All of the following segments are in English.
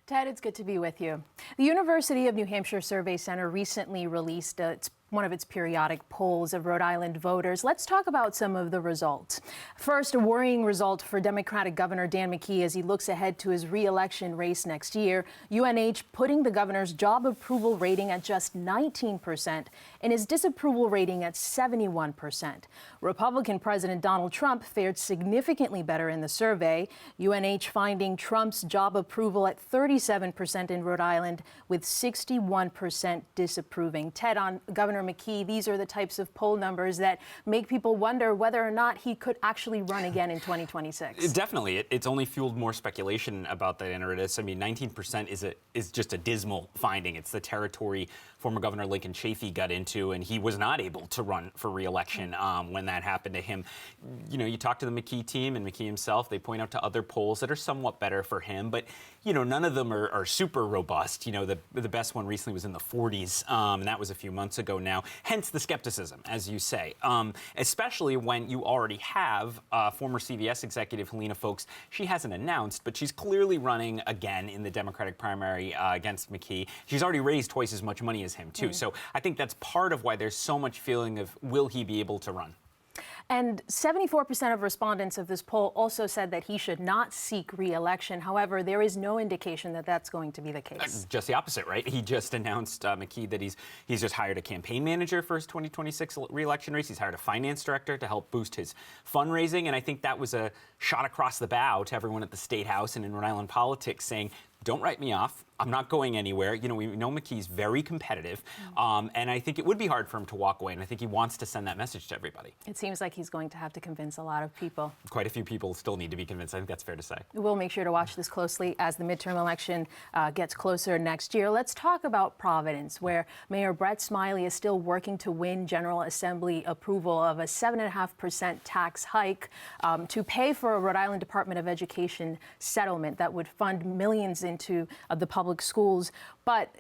Ted, it's good to be with you. The University of New Hampshire Survey Center recently released one of its periodic polls of Rhode Island voters. Let's talk about some of the results. First, a worrying result for Democratic Governor Dan McKee as he looks ahead to his re-election race next year. UNH putting the governor's job approval rating at just 19% and his disapproval rating at 71%. Republican President Donald Trump fared significantly better in the survey. UNH finding Trump's job approval at 37% in Rhode Island with 61% disapproving. Ted, on Governor McKee, these are the types of poll numbers that make people wonder whether or not he could actually run again in 2026. Definitely. It's only fueled more speculation about that, Anaridis. I mean, 19% is just a dismal finding. It's the territory former Governor Lincoln Chafee got into, and he was not able to run for re-election when that happened to him. You know, you talk to the McKee team and McKee himself, they point out to other polls that are somewhat better for him, but, you know, none of them are super robust. You know, the best one recently was in the 40s, and that was a few months ago now. Hence the skepticism, as you say, especially when you already have former CVS executive Helena Foulkes. She hasn't announced, but she's clearly running again in the Democratic primary against McKee. She's already raised twice as much money as him, too. So I think that's part of why there's so much feeling of, will he be able to run? And 74% of respondents of this poll also said that he should not seek re-election. However, there is no indication that that's going to be the case. Just the opposite, right? He just announced, McKee, that he's just hired a campaign manager for his 2026 re-election race. He's hired a finance director to help boost his fundraising. And I think that was a shot across the bow to everyone at the State House and in Rhode Island politics saying, don't write me off. I'm not going anywhere. You know, we know McKee's very competitive, and I think it would be hard for him to walk away, and I think he wants to send that message to everybody. It seems like he's going to have to convince a lot of people. Quite a few people still need to be convinced. I think that's fair to say. We'll make sure to watch this closely as the midterm election gets closer next year. Let's talk about Providence, where Mayor Brett Smiley is still working to win General Assembly approval of a 7.5% tax hike to pay for a Rhode Island Department of Education settlement that would fund millions into the public schools. But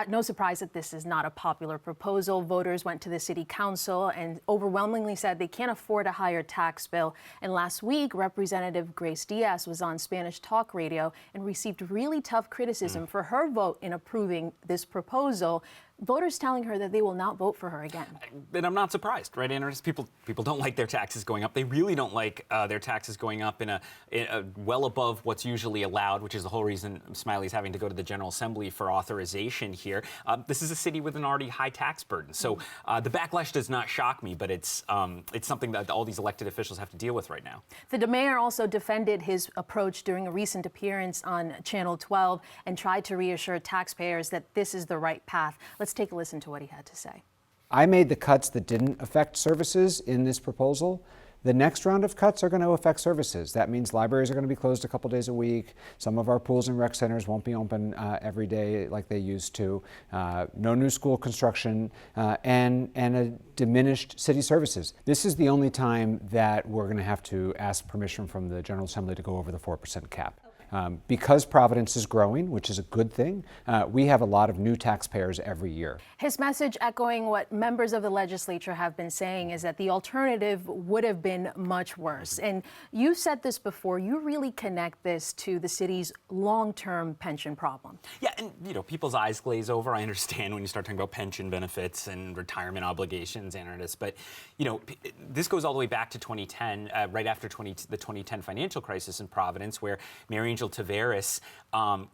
no surprise that this is not a popular proposal. Voters went to the city council and overwhelmingly said they can't afford a higher tax bill. And last week, Representative Grace Diaz was on Spanish talk radio and received really tough criticism for her vote in approving this proposal. Voters telling her that they will not vote for her again. And I'm not surprised, right, Anaridis? People don't like their taxes going up. They really don't like their taxes going up in a well above what's usually allowed, which is the whole reason Smiley's having to go to the General Assembly for authorization here. This is a city with an already high tax burden. So the backlash does not shock me, but it's something that all these elected officials have to deal with right now. The mayor also defended his approach during a recent appearance on Channel 12 and tried to reassure taxpayers that this is the right path. Let's take a listen to what he had to say. I made the cuts that didn't affect services in this proposal. The next round of cuts are going to affect services. That means libraries are going to be closed a couple days a week. Some of our pools and rec centers won't be open every day like they used to. No new school construction and a diminished city services. This is the only time that we're going to have to ask permission from the General Assembly to go over the 4% cap. Because Providence is growing, which is a good thing, we have a lot of new taxpayers every year. His message, echoing what members of the legislature have been saying, is that the alternative would have been much worse. And you said this before, you really connect this to the city's long-term pension problem. Yeah, and you know, people's eyes glaze over. I understand when you start talking about pension benefits and retirement obligations, Anaridis, but you know, this goes all the way back to 2010, right after the 2010 financial crisis in Providence, where Mayor Angel Taveras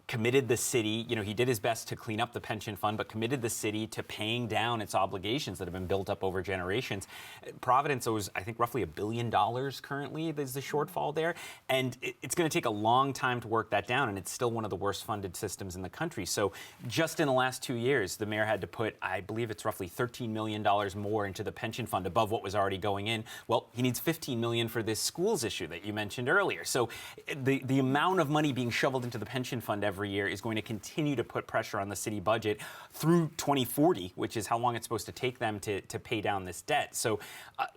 committed the city, you know, he did his best to clean up the pension fund, but committed the city to paying down its obligations that have been built up over generations. Providence owes, I think, roughly $1 billion currently. There's the shortfall there. And it's going to take a long time to work that down, and it's still one of the worst funded systems in the country. So just in the last 2 years, the mayor had to put, I believe it's roughly $13 million more into the pension fund above what was already going in. Well, he needs $15 million for this schools issue that you mentioned earlier. So the amount of money being shoveled into the pension fund every year is going to continue to put pressure on the city budget through 2040, which is how long it's supposed to take them to pay down this debt. So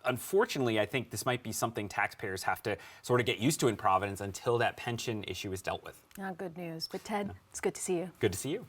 unfortunately, I think this might be something taxpayers have to sort of get used to in Providence until that pension issue is dealt with. Not good news. But Ted, it's good to see you. Good to see you.